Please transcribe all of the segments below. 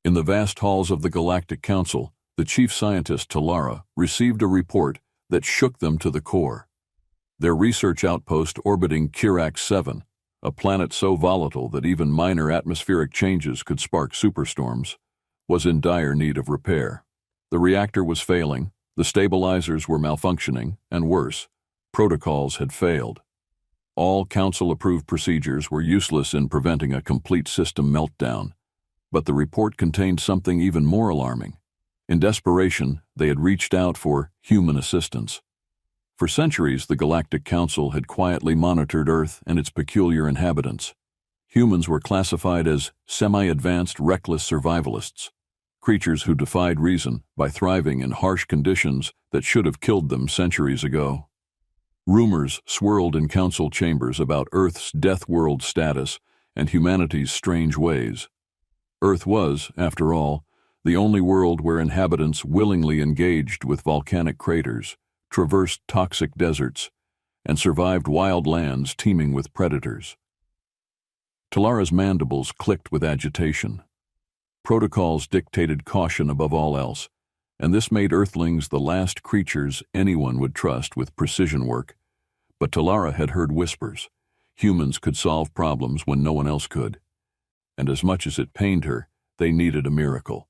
In the vast halls of the Galactic Council, the chief scientist Talara received a report that shook them to the core. Their research outpost orbiting Kirax-7, a planet so volatile that even minor atmospheric changes could spark superstorms, was in dire need of repair. The reactor was failing, the stabilizers were malfunctioning, and worse, protocols had failed. All Council-approved procedures were useless in preventing a complete system meltdown, but the report contained something even more alarming. In desperation, they had reached out for human assistance. For centuries, the Galactic Council had quietly monitored Earth and its peculiar inhabitants. Humans were classified as semi-advanced, reckless survivalists, creatures who defied reason by thriving in harsh conditions that should have killed them centuries ago. Rumors swirled in council chambers about Earth's Deathworld status and humanity's strange ways. Earth was, after all, the only world where inhabitants willingly engaged with volcanic craters, traversed toxic deserts, and survived wild lands teeming with predators. Talara's mandibles clicked with agitation. Protocols dictated caution above all else, and this made Earthlings the last creatures anyone would trust with precision work. But Talara had heard whispers. Humans could solve problems when no one else could. And as much as it pained her, they needed a miracle.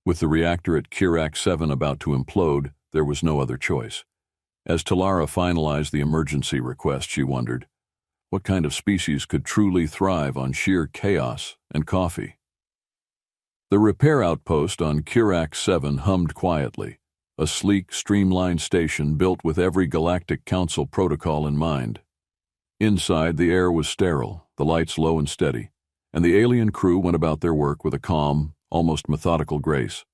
With the reactor at Kirax-7 about to implode, there was no other choice. As Talara finalized the emergency request, she wondered, what kind of species could truly thrive on sheer chaos and coffee? The repair outpost on Kirax-7 hummed quietly, a sleek, streamlined station built with every Galactic Council protocol in mind. Inside, the air was sterile, the lights low and steady, and the alien crew went about their work with a calm, almost methodical grace.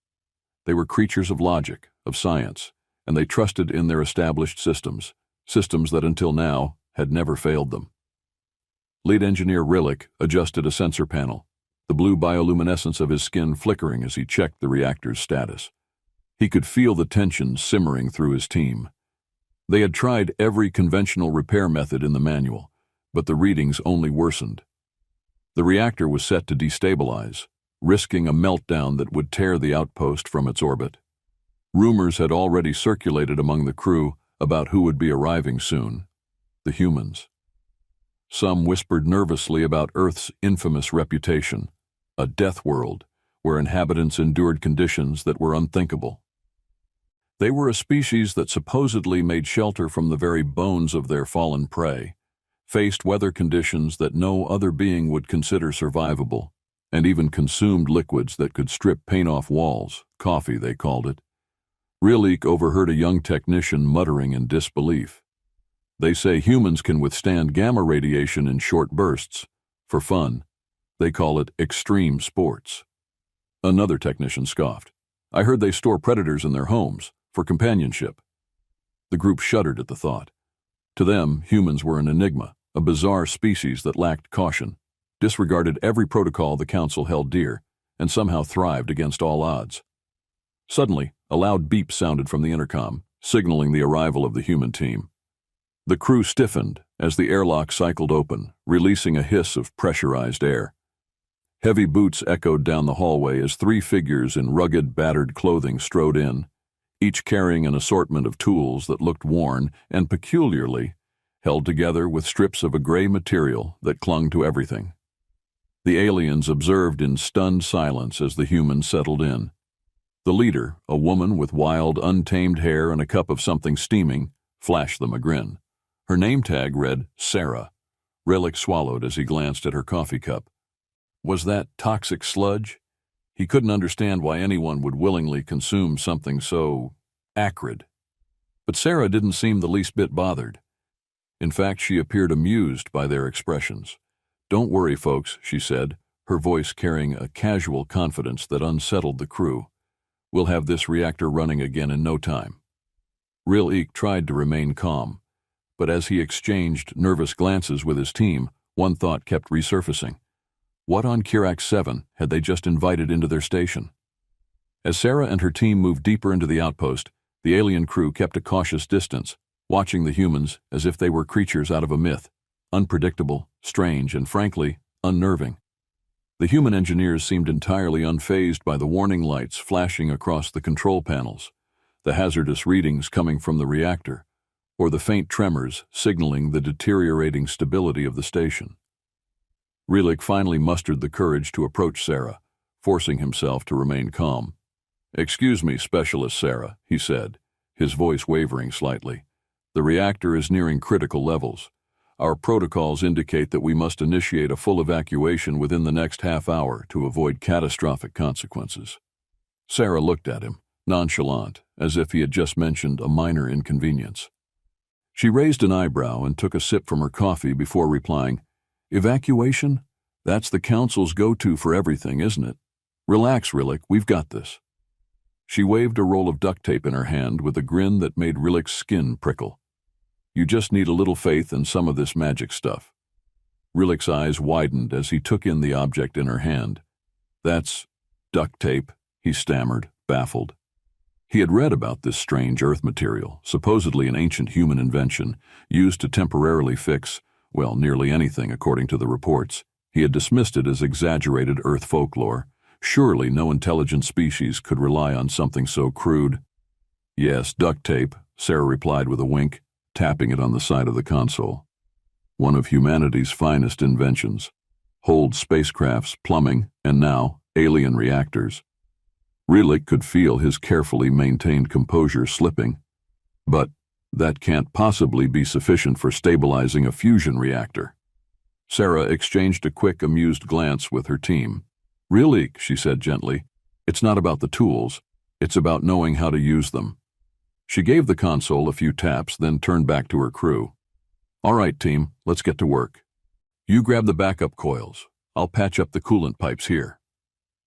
They were creatures of logic, of science, and they trusted in their established systems that until now had never failed them. Lead engineer Rillick adjusted a sensor panel, the blue bioluminescence of his skin flickering as he checked the reactor's status. He could feel the tension simmering through his team. They had tried every conventional repair method in the manual, but the readings only worsened. The reactor was set to destabilize, risking a meltdown that would tear the outpost from its orbit. Rumors had already circulated among the crew about who would be arriving soon: the humans. Some whispered nervously about Earth's infamous reputation, a death world where inhabitants endured conditions that were unthinkable. They were a species that supposedly made shelter from the very bones of their fallen prey, faced weather conditions that no other being would consider survivable, and even consumed liquids that could strip paint off walls, coffee they called it. Rillick overheard a young technician muttering in disbelief. They say humans can withstand gamma radiation in short bursts. For fun, they call it extreme sports. Another technician scoffed. I heard they store predators in their homes, for companionship. The group shuddered at the thought. To them, humans were an enigma, a bizarre species that lacked caution, disregarded every protocol the Council held dear, and somehow thrived against all odds. Suddenly, a loud beep sounded from the intercom, signaling the arrival of the human team. The crew stiffened as the airlock cycled open, releasing a hiss of pressurized air. Heavy boots echoed down the hallway as three figures in rugged, battered clothing strode in, each carrying an assortment of tools that looked worn and peculiarly held together with strips of a gray material that clung to everything. The aliens observed in stunned silence as the humans settled in. The leader, a woman with wild, untamed hair and a cup of something steaming, flashed them a grin. Her name tag read Sarah. Rillick swallowed as he glanced at her coffee cup. Was that toxic sludge? He couldn't understand why anyone would willingly consume something so acrid. But Sarah didn't seem the least bit bothered. In fact, she appeared amused by their expressions. Don't worry, folks, she said, her voice carrying a casual confidence that unsettled the crew. We'll have this reactor running again in no time. Rillick tried to remain calm, but as he exchanged nervous glances with his team, one thought kept resurfacing. What on Kirax-7 had they just invited into their station? As Sarah and her team moved deeper into the outpost, the alien crew kept a cautious distance, watching the humans as if they were creatures out of a myth, unpredictable, strange, and frankly, unnerving. The human engineers seemed entirely unfazed by the warning lights flashing across the control panels, the hazardous readings coming from the reactor, or the faint tremors signaling the deteriorating stability of the station. Relik finally mustered the courage to approach Sarah, forcing himself to remain calm. "Excuse me, Specialist Sarah," he said, his voice wavering slightly. "The reactor is nearing critical levels. Our protocols indicate that we must initiate a full evacuation within the next half hour to avoid catastrophic consequences." Sarah looked at him, nonchalant, as if he had just mentioned a minor inconvenience. She raised an eyebrow and took a sip from her coffee before replying, "Evacuation? That's the Council's go-to for everything, isn't it? Relax, Relik, we've got this." She waved a roll of duct tape in her hand with a grin that made Rilik's skin prickle. "You just need a little faith and some of this magic stuff." Rilik's eyes widened as he took in the object in her hand. "That's duct tape," he stammered, baffled. He had read about this strange earth material, supposedly an ancient human invention, used to temporarily fix, well, nearly anything according to the reports. He had dismissed it as exaggerated earth folklore. Surely no intelligent species could rely on something so crude. "Yes, duct tape," Sarah replied with a wink, tapping it on the side of the console. "One of humanity's finest inventions. Holds spacecrafts, plumbing, and now, alien reactors." Relik could feel his carefully maintained composure slipping. "But that can't possibly be sufficient for stabilizing a fusion reactor." Sarah exchanged a quick, amused glance with her team. "Relik," she said gently, "it's not about the tools, it's about knowing how to use them." She gave the console a few taps, then turned back to her crew. "All right, team, let's get to work. You grab the backup coils. I'll patch up the coolant pipes here."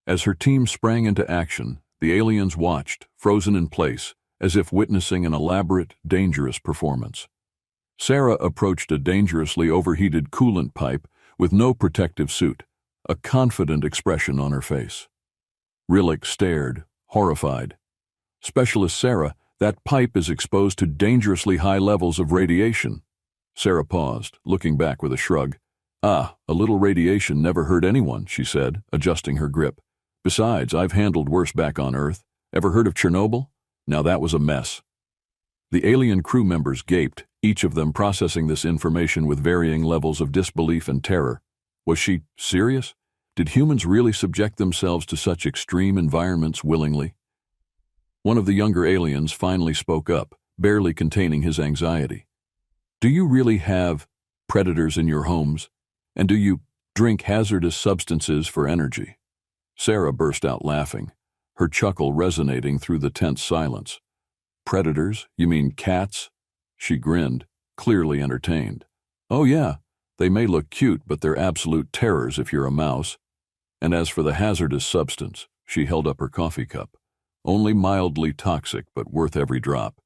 As her team sprang into action, the aliens watched, frozen in place, as if witnessing an elaborate, dangerous performance. Sarah approached a dangerously overheated coolant pipe with no protective suit, a confident expression on her face. Relik stared, horrified. "Specialist Sarah, that pipe is exposed to dangerously high levels of radiation." Sarah paused, looking back with a shrug. "Ah, a little radiation never hurt anyone," she said, adjusting her grip. "Besides, I've handled worse back on Earth. Ever heard of Chernobyl? Now that was a mess." The alien crew members gaped, each of them processing this information with varying levels of disbelief and terror. Was she serious? Did humans really subject themselves to such extreme environments willingly? One of the younger aliens finally spoke up, barely containing his anxiety. "Do you really have predators in your homes? And do you drink hazardous substances for energy?" Sarah burst out laughing, her chuckle resonating through the tense silence. "Predators? You mean cats?" She grinned, clearly entertained. "Oh yeah, they may look cute, but they're absolute terrors if you're a mouse. And as for the hazardous substance," she held up her coffee cup, "only mildly toxic, but worth every drop."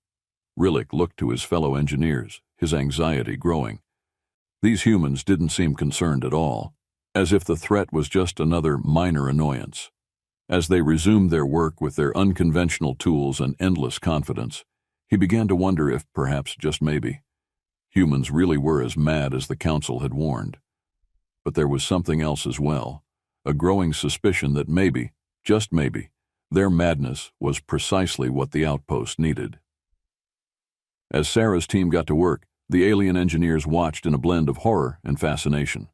Relik looked to his fellow engineers, his anxiety growing. These humans didn't seem concerned at all, as if the threat was just another minor annoyance. As they resumed their work with their unconventional tools and endless confidence, he began to wonder if, perhaps just maybe, humans really were as mad as the Council had warned. But there was something else as well, a growing suspicion that maybe, just maybe, their madness was precisely what the outpost needed. As Sarah's team got to work, the alien engineers watched in a blend of horror and fascination.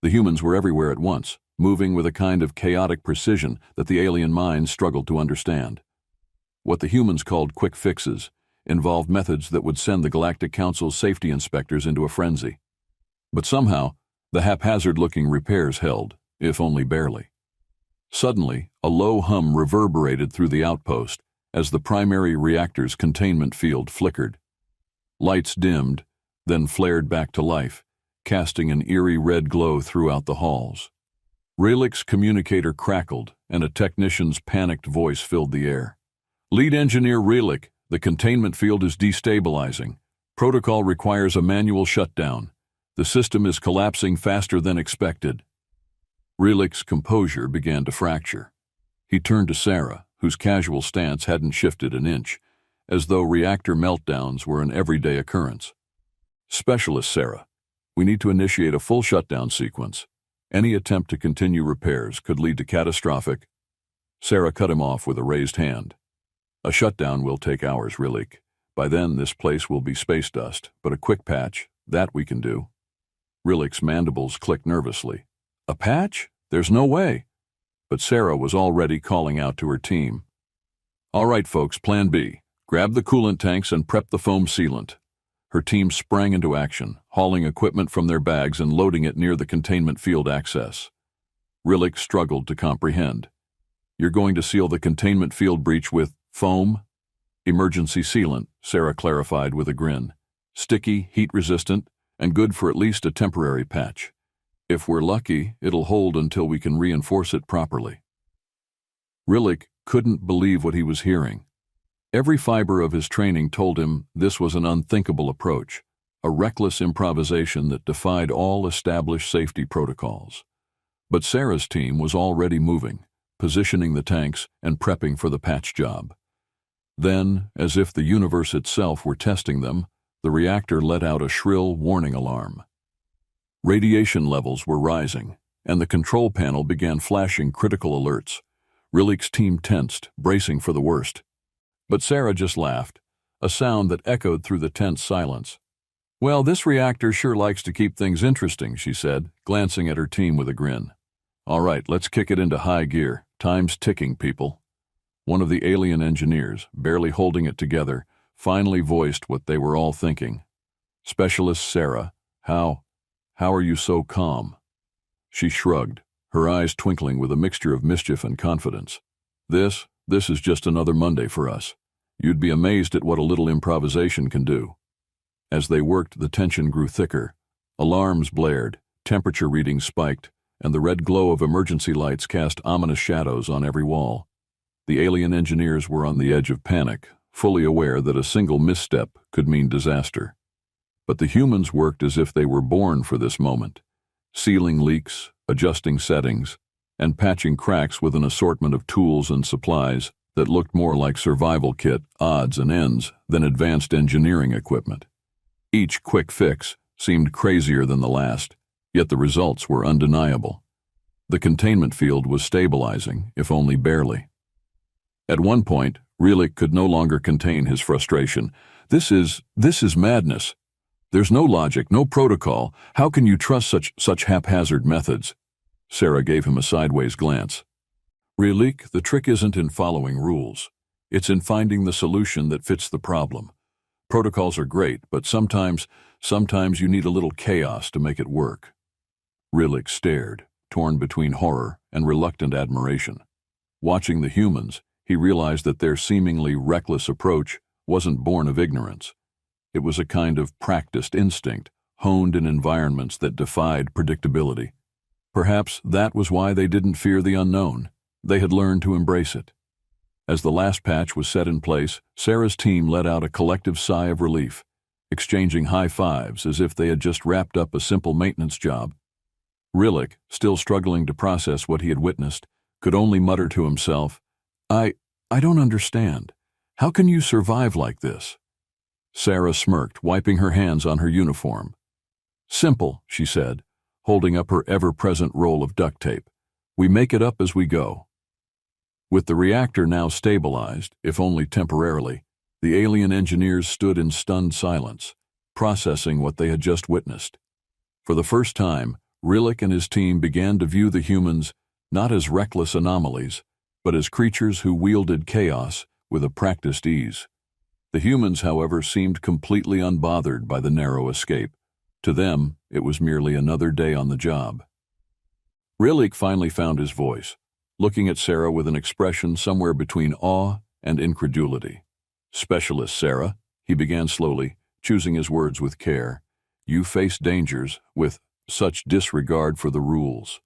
The humans were everywhere at once, moving with a kind of chaotic precision that the alien minds struggled to understand. What the humans called quick fixes involved methods that would send the Galactic Council's safety inspectors into a frenzy. But somehow, the haphazard-looking repairs held, if only barely. Suddenly, a low hum reverberated through the outpost as the primary reactor's containment field flickered. Lights dimmed, then flared back to life, casting an eerie red glow throughout the halls. Relik's communicator crackled, and a technician's panicked voice filled the air. "Lead Engineer Relik, the containment field is destabilizing. Protocol requires a manual shutdown. The system is collapsing faster than expected." Relik's composure began to fracture. He turned to Sarah, whose casual stance hadn't shifted an inch, as though reactor meltdowns were an everyday occurrence. "Specialist Sarah, we need to initiate a full shutdown sequence. Any attempt to continue repairs could lead to catastrophic. Sarah cut him off with a raised hand. A shutdown will take hours, Rillik. By then, this place will be space dust, but a quick patch, that we can do. Rillik's mandibles clicked nervously. A patch? There's no way. But Sarah was already calling out to her team. All right, folks, plan B. Grab the coolant tanks and prep the foam sealant. Her team sprang into action, hauling equipment from their bags and loading it near the containment field access. Rillik struggled to comprehend. You're going to seal the containment field breach with foam? Emergency sealant, Sarah clarified with a grin. Sticky, heat-resistant, and good for at least a temporary patch. If we're lucky, it'll hold until we can reinforce it properly. Rillik couldn't believe what he was hearing. Every fiber of his training told him this was an unthinkable approach, a reckless improvisation that defied all established safety protocols. But Sarah's team was already moving, positioning the tanks and prepping for the patch job. Then, as if the universe itself were testing them, the reactor let out a shrill warning alarm. Radiation levels were rising, and the control panel began flashing critical alerts. Rillik's team tensed, bracing for the worst. But Sarah just laughed, a sound that echoed through the tense silence. Well, this reactor sure likes to keep things interesting, she said, glancing at her team with a grin. All right, let's kick it into high gear. Time's ticking, people. One of the alien engineers, barely holding it together, finally voiced what they were all thinking. Specialist Sarah, how are you so calm? She shrugged, her eyes twinkling with a mixture of mischief and confidence. This is just another Monday for us. You'd be amazed at what a little improvisation can do. As they worked, the tension grew thicker. Alarms blared, temperature readings spiked, and the red glow of emergency lights cast ominous shadows on every wall. The alien engineers were on the edge of panic, fully aware that a single misstep could mean disaster. But the humans worked as if they were born for this moment, sealing leaks, adjusting settings, and patching cracks with an assortment of tools and supplies that looked more like survival kit odds and ends than advanced engineering equipment. Each quick fix seemed crazier than the last, yet the results were undeniable. The containment field was stabilizing, if only barely. At one point, Rillik could no longer contain his frustration. This is madness. There's no logic, no protocol. How can you trust such haphazard methods? Sarah gave him a sideways glance. Rillik, the trick isn't in following rules. It's in finding the solution that fits the problem. Protocols are great, but sometimes you need a little chaos to make it work. Rillik stared, torn between horror and reluctant admiration. Watching the humans, he realized that their seemingly reckless approach wasn't born of ignorance. It was a kind of practiced instinct, honed in environments that defied predictability. Perhaps that was why they didn't fear the unknown. They had learned to embrace it. As the last patch was set in place, Sarah's team let out a collective sigh of relief, exchanging high fives as if they had just wrapped up a simple maintenance job. Rillik, still struggling to process what he had witnessed, could only mutter to himself, I don't understand. How can you survive like this? Sarah smirked, wiping her hands on her uniform. Simple, she said, holding up her ever-present roll of duct tape. We make it up as we go. With the reactor now stabilized, if only temporarily, the alien engineers stood in stunned silence, processing what they had just witnessed. For the first time, Rillik and his team began to view the humans not as reckless anomalies, but as creatures who wielded chaos with a practiced ease. The humans, however, seemed completely unbothered by the narrow escape. To them, it was merely another day on the job. Rillik finally found his voice, looking at Sarah with an expression somewhere between awe and incredulity. Specialist Sarah, he began slowly, choosing his words with care. You face dangers with such disregard for the rules.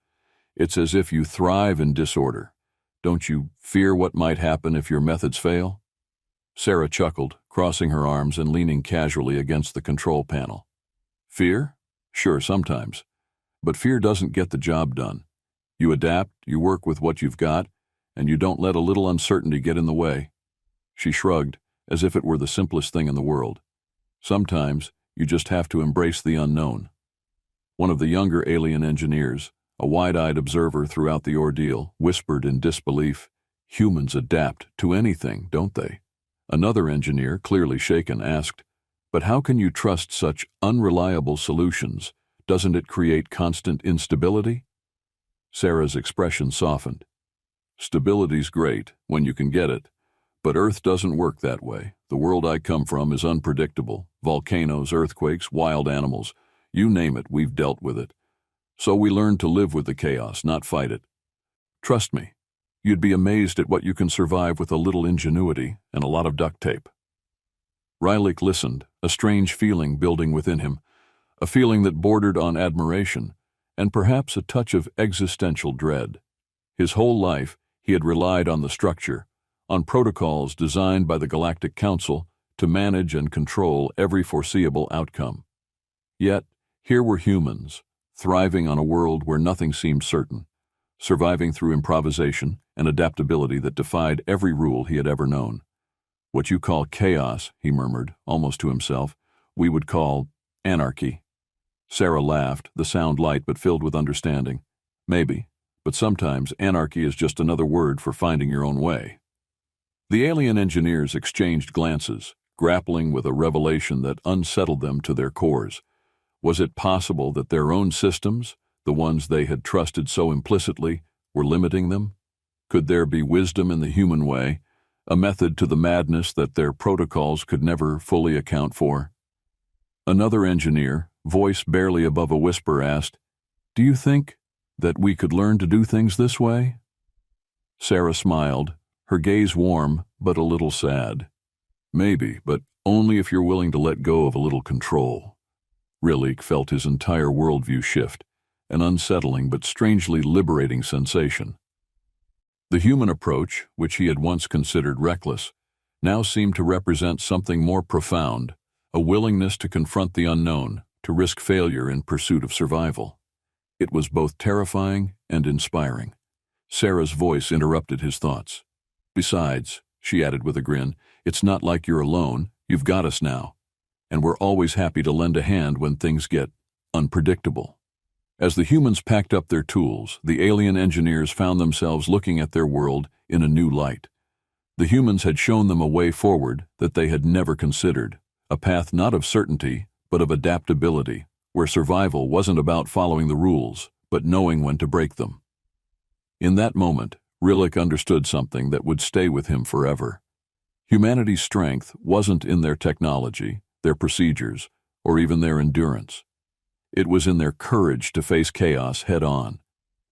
It's as if you thrive in disorder. Don't you fear what might happen if your methods fail? Sarah chuckled, crossing her arms and leaning casually against the control panel. Fear? Sure, sometimes. But fear doesn't get the job done. You adapt, you work with what you've got, and you don't let a little uncertainty get in the way. She shrugged, as if it were the simplest thing in the world. Sometimes you just have to embrace the unknown. One of the younger alien engineers, a wide-eyed observer throughout the ordeal, whispered in disbelief, "Humans adapt to anything, don't they?" Another engineer, clearly shaken, asked, "But how can you trust such unreliable solutions? Doesn't it create constant instability?" Sarah's expression softened. "Stability's great when you can get it, but Earth doesn't work that way. The world I come from is unpredictable. Volcanoes, earthquakes, wild animals, you name it, we've dealt with it. So we learned to live with the chaos, not fight it. Trust me, you'd be amazed at what you can survive with a little ingenuity and a lot of duct tape." Rylik listened, a strange feeling building within him, a feeling that bordered on admiration and perhaps a touch of existential dread. His whole life, he had relied on the structure, on protocols designed by the Galactic Council to manage and control every foreseeable outcome. Yet, here were humans, thriving on a world where nothing seemed certain, surviving through improvisation and adaptability that defied every rule he had ever known. "What you call chaos," he murmured, almost to himself, "we would call anarchy." Sarah laughed, the sound light but filled with understanding. "Maybe, but sometimes anarchy is just another word for finding your own way." The alien engineers exchanged glances, grappling with a revelation that unsettled them to their cores. Was it possible that their own systems, the ones they had trusted so implicitly, were limiting them? Could there be wisdom in the human way, a method to the madness that their protocols could never fully account for? Another engineer, voice barely above a whisper, asked, "Do you think that we could learn to do things this way?" Sarah smiled, her gaze warm but a little sad. "Maybe, but only if you're willing to let go of a little control." Rylik felt his entire worldview shift, an unsettling but strangely liberating sensation. The human approach, which he had once considered reckless, now seemed to represent something more profound, a willingness to confront the unknown, to risk failure in pursuit of survival. It was both terrifying and inspiring. Sarah's voice interrupted his thoughts. "Besides," she added with a grin, "it's not like you're alone, you've got us now. And we're always happy to lend a hand when things get unpredictable." As the humans packed up their tools, the alien engineers found themselves looking at their world in a new light. The humans had shown them a way forward that they had never considered, a path not of certainty, but of adaptability, where survival wasn't about following the rules, but knowing when to break them. In that moment, Rylik understood something that would stay with him forever. Humanity's strength wasn't in their technology, their procedures, or even their endurance. It was in their courage to face chaos head-on,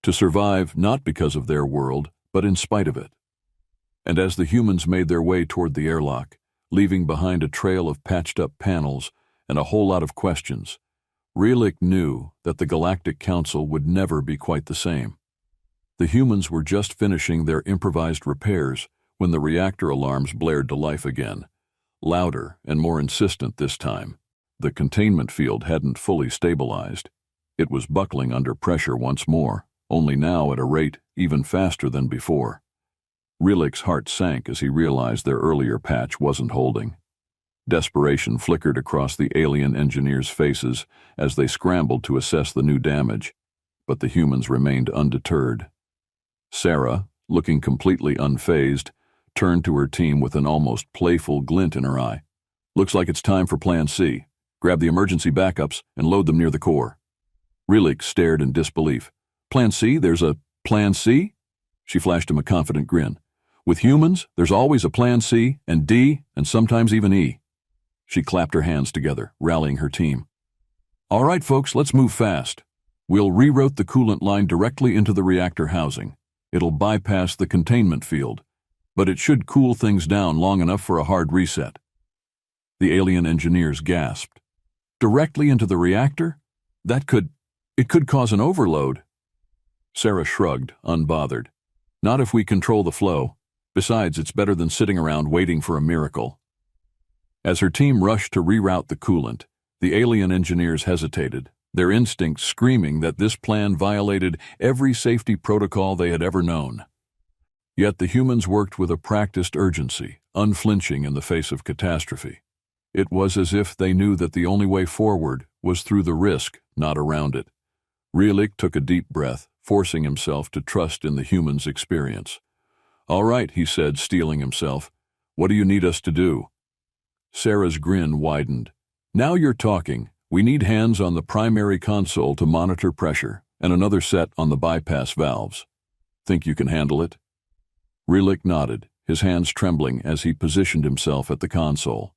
to survive not because of their world, but in spite of it. And as the humans made their way toward the airlock, leaving behind a trail of patched-up panels and a whole lot of questions, Rylik knew that the Galactic Council would never be quite the same. The humans were just finishing their improvised repairs when the reactor alarms blared to life again, louder and more insistent this time. The containment field hadn't fully stabilized. It was buckling under pressure once more, only now at a rate even faster than before. Rylik's heart sank as he realized their earlier patch wasn't holding. Desperation flickered across the alien engineers' faces as they scrambled to assess the new damage, but the humans remained undeterred. Sarah, looking completely unfazed, turned to her team with an almost playful glint in her eye. "Looks like it's time for Plan C. Grab the emergency backups and load them near the core." Rylik stared in disbelief. "Plan C? There's a Plan C?" She flashed him a confident grin. "With humans, there's always a Plan C and D and sometimes even E." She clapped her hands together, rallying her team. "All right, folks, let's move fast. We'll reroute the coolant line directly into the reactor housing. It'll bypass the containment field, but it should cool things down long enough for a hard reset." The alien engineers gasped. "Directly into the reactor? It could cause an overload." Sarah shrugged, unbothered. "Not if we control the flow. Besides, it's better than sitting around waiting for a miracle." As her team rushed to reroute the coolant, the alien engineers hesitated, their instincts screaming that this plan violated every safety protocol they had ever known. Yet the humans worked with a practiced urgency, unflinching in the face of catastrophe. It was as if they knew that the only way forward was through the risk, not around it. Rylik took a deep breath, forcing himself to trust in the human's experience. "All right," he said, steeling himself. "What do you need us to do?" Sarah's grin widened. "Now you're talking. We need hands on the primary console to monitor pressure, and another set on the bypass valves. Think you can handle it?" Relik nodded, his hands trembling as he positioned himself at the console.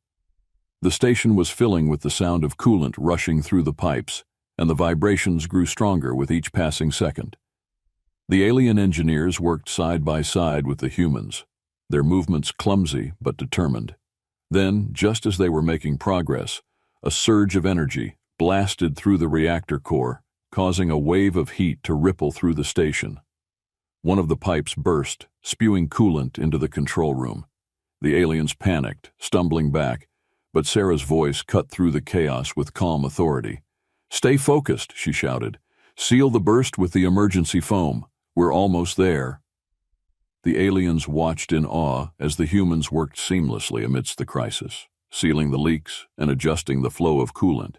The station was filling with the sound of coolant rushing through the pipes, and the vibrations grew stronger with each passing second. The alien engineers worked side by side with the humans, their movements clumsy but determined. Then, just as they were making progress, a surge of energy blasted through the reactor core, causing a wave of heat to ripple through the station. One of the pipes burst, spewing coolant into the control room. The aliens panicked, stumbling back, but Sarah's voice cut through the chaos with calm authority. "Stay focused," she shouted. "Seal the burst with the emergency foam. We're almost there." The aliens watched in awe as the humans worked seamlessly amidst the crisis, sealing the leaks and adjusting the flow of coolant,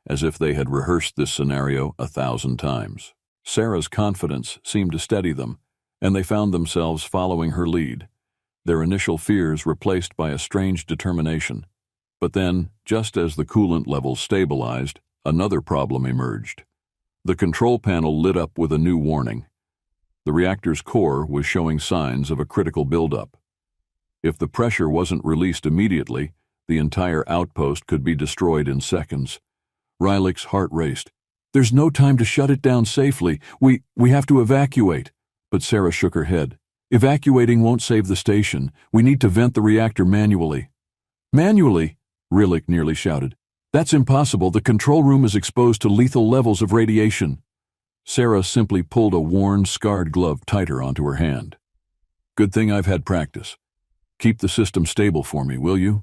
as if they had rehearsed this scenario 1,000 times. Sarah's confidence seemed to steady them, and they found themselves following her lead, their initial fears replaced by a strange determination. But then, just as the coolant levels stabilized, another problem emerged. The control panel lit up with a new warning. The reactor's core was showing signs of a critical buildup. If the pressure wasn't released immediately, the entire outpost could be destroyed in seconds. Rylik's heart raced. "There's no time to shut it down safely. We have to evacuate." But Sarah shook her head. "Evacuating won't save the station. We need to vent the reactor manually." "Manually?" Relik nearly shouted. "That's impossible. The control room is exposed to lethal levels of radiation." Sarah simply pulled a worn, scarred glove tighter onto her hand. "Good thing I've had practice. Keep the system stable for me, will you?"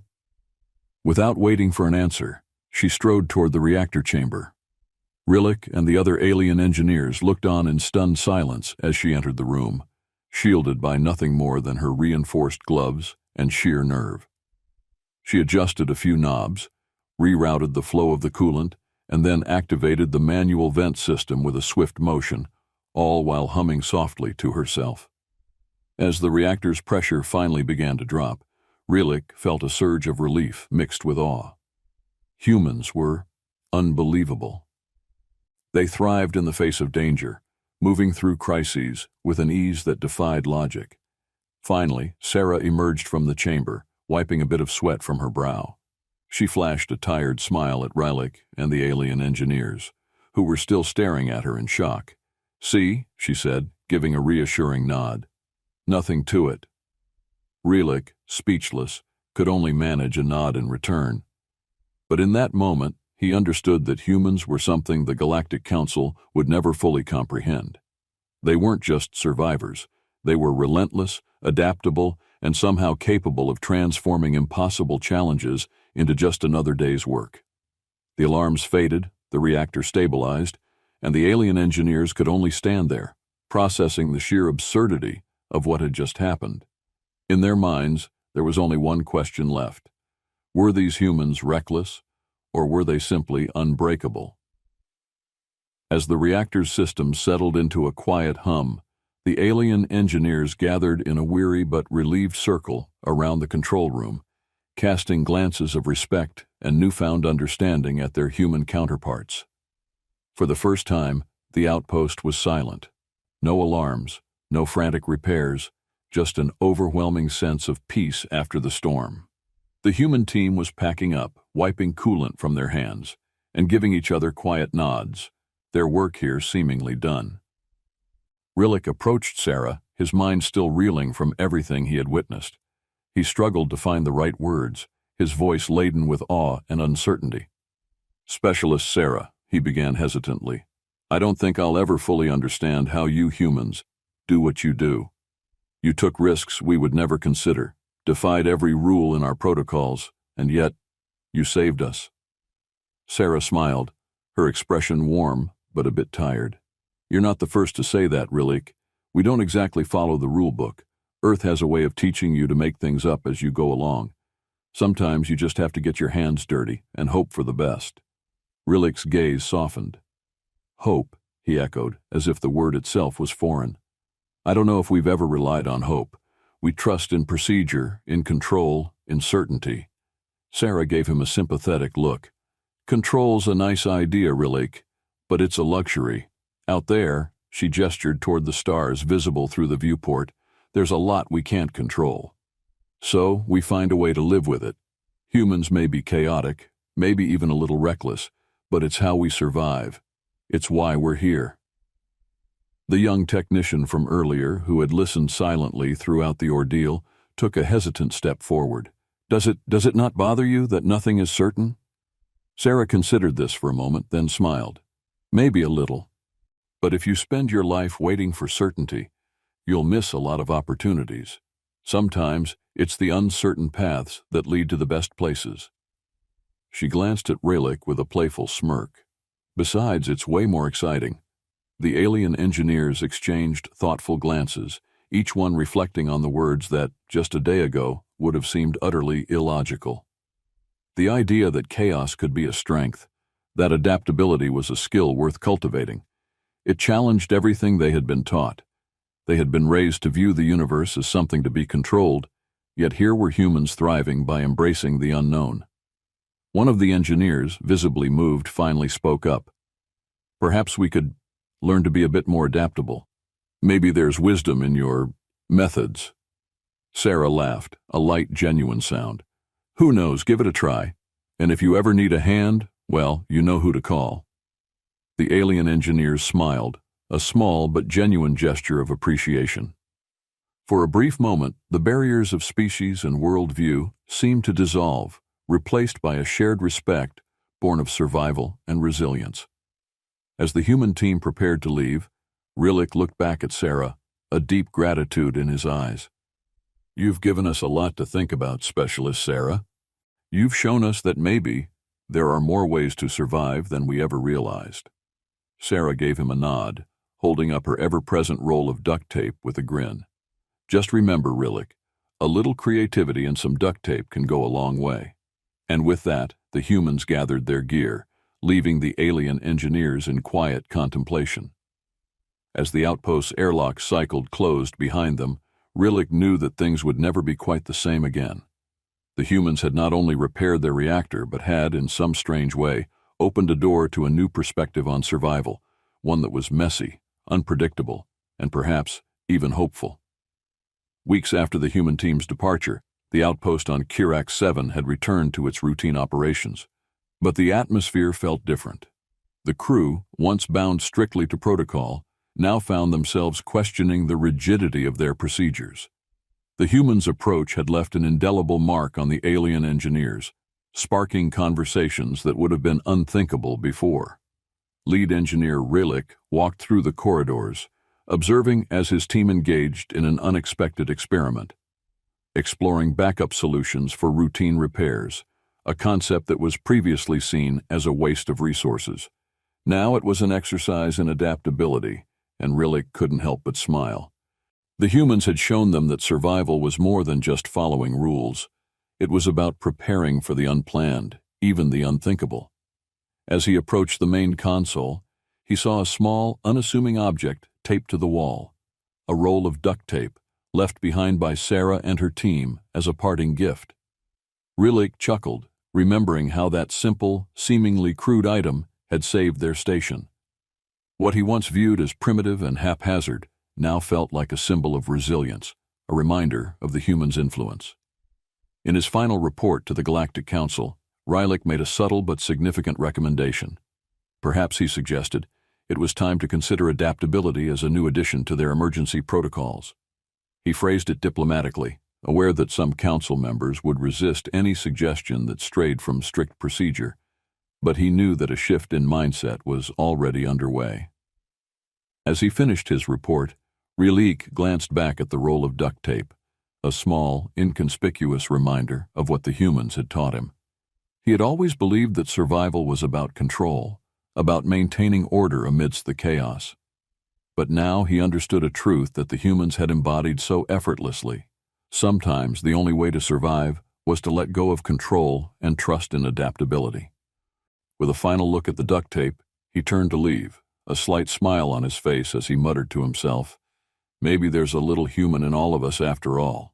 Without waiting for an answer, she strode toward the reactor chamber. Relik and the other alien engineers looked on in stunned silence as she entered the room, shielded by nothing more than her reinforced gloves and sheer nerve. She adjusted a few knobs, rerouted the flow of the coolant, and then activated the manual vent system with a swift motion, all while humming softly to herself. As the reactor's pressure finally began to drop, Relik felt a surge of relief mixed with awe. Humans were unbelievable. They thrived in the face of danger, moving through crises with an ease that defied logic. Finally, Sarah emerged from the chamber, wiping a bit of sweat from her brow. She flashed a tired smile at Relik and the alien engineers, who were still staring at her in shock. "See," she said, giving a reassuring nod. "Nothing to it." Relik, speechless, could only manage a nod in return. But in that moment, he understood that humans were something the Galactic Council would never fully comprehend. They weren't just survivors. They were relentless, adaptable, and somehow capable of transforming impossible challenges into just another day's work. The alarms faded, the reactor stabilized, and the alien engineers could only stand there, processing the sheer absurdity of what had just happened. In their minds, there was only one question left. Were these humans reckless, or were they simply unbreakable? As the reactor's system settled into a quiet hum, the alien engineers gathered in a weary but relieved circle around the control room, casting glances of respect and newfound understanding at their human counterparts. For the first time, the outpost was silent. No alarms, no frantic repairs, just an overwhelming sense of peace after the storm. The human team was packing up, wiping coolant from their hands, and giving each other quiet nods, their work here seemingly done. Relik approached Sarah, his mind still reeling from everything he had witnessed. He struggled to find the right words, his voice laden with awe and uncertainty. "Specialist Sarah," he began hesitantly, "I don't think I'll ever fully understand how you humans do what you do. You took risks we would never consider, defied every rule in our protocols, and yet you saved us." Sarah smiled, her expression warm but a bit tired. "You're not the first to say that, Relik. We don't exactly follow the rule book. Earth has a way of teaching you to make things up as you go along. Sometimes you just have to get your hands dirty and hope for the best." Relik's gaze softened. "Hope," he echoed, as if the word itself was foreign. I don't know if we've ever relied on hope. We trust in procedure, in control, in certainty. Sarah gave him a sympathetic look. Control's a nice idea, Relik, but it's a luxury. Out there, she gestured toward the stars visible through the viewport, there's a lot we can't control. So, we find a way to live with it. Humans may be chaotic, maybe even a little reckless, but it's how we survive. It's why we're here. The young technician from earlier, who had listened silently throughout the ordeal, took a hesitant step forward. Does it not bother you that nothing is certain? Sarah considered this for a moment, then smiled. Maybe a little. But if you spend your life waiting for certainty, you'll miss a lot of opportunities. Sometimes it's the uncertain paths that lead to the best places. She glanced at Relik with a playful smirk. Besides, it's way more exciting. The alien engineers exchanged thoughtful glances, each one reflecting on the words that, just a day ago, would have seemed utterly illogical. The idea that chaos could be a strength, that adaptability was a skill worth cultivating. It challenged everything they had been taught. They had been raised to view the universe as something to be controlled, yet here were humans thriving by embracing the unknown. One of the engineers, visibly moved, finally spoke up. Perhaps we could learn to be a bit more adaptable. Maybe there's wisdom in your methods. Sarah laughed, a light, genuine sound. Who knows, give it a try. And if you ever need a hand, well, you know who to call. The alien engineers smiled, a small but genuine gesture of appreciation. For a brief moment, the barriers of species and worldview seemed to dissolve, replaced by a shared respect born of survival and resilience. As the human team prepared to leave, Relik looked back at Sarah, a deep gratitude in his eyes. You've given us a lot to think about, Specialist Sarah. You've shown us that maybe there are more ways to survive than we ever realized. Sarah gave him a nod, holding up her ever-present roll of duct tape with a grin. Just remember, Relik, a little creativity and some duct tape can go a long way. And with that, the humans gathered their gear, leaving the alien engineers in quiet contemplation. As the outpost's airlock cycled closed behind them, Relik knew that things would never be quite the same again. The humans had not only repaired their reactor, but had, in some strange way, opened a door to a new perspective on survival, one that was messy, unpredictable, and perhaps even hopeful. Weeks after the human team's departure, the outpost on Kirax 7 had returned to its routine operations. But the atmosphere felt different. The crew, once bound strictly to protocol, now found themselves questioning the rigidity of their procedures. The humans' approach had left an indelible mark on the alien engineers, sparking conversations that would have been unthinkable before. Lead engineer Relik walked through the corridors, observing as his team engaged in an unexpected experiment, exploring backup solutions for routine repairs, a concept that was previously seen as a waste of resources. Now it was an exercise in adaptability, and Relik couldn't help but smile. The humans had shown them that survival was more than just following rules. It was about preparing for the unplanned, even the unthinkable. As he approached the main console, he saw a small, unassuming object taped to the wall, a roll of duct tape left behind by Sarah and her team as a parting gift. Relik chuckled, remembering how that simple, seemingly crude item had saved their station. What he once viewed as primitive and haphazard now felt like a symbol of resilience, a reminder of the human's influence. In his final report to the Galactic Council, Relik made a subtle but significant recommendation. Perhaps, he suggested, it was time to consider adaptability as a new addition to their emergency protocols. He phrased it diplomatically, aware that some council members would resist any suggestion that strayed from strict procedure, but he knew that a shift in mindset was already underway. As he finished his report, Relik glanced back at the roll of duct tape, a small, inconspicuous reminder of what the humans had taught him. He had always believed that survival was about control, about maintaining order amidst the chaos. But now he understood a truth that the humans had embodied so effortlessly. Sometimes the only way to survive was to let go of control and trust in adaptability. With a final look at the duct tape, he turned to leave, a slight smile on his face as he muttered to himself, "Maybe there's a little human in all of us after all."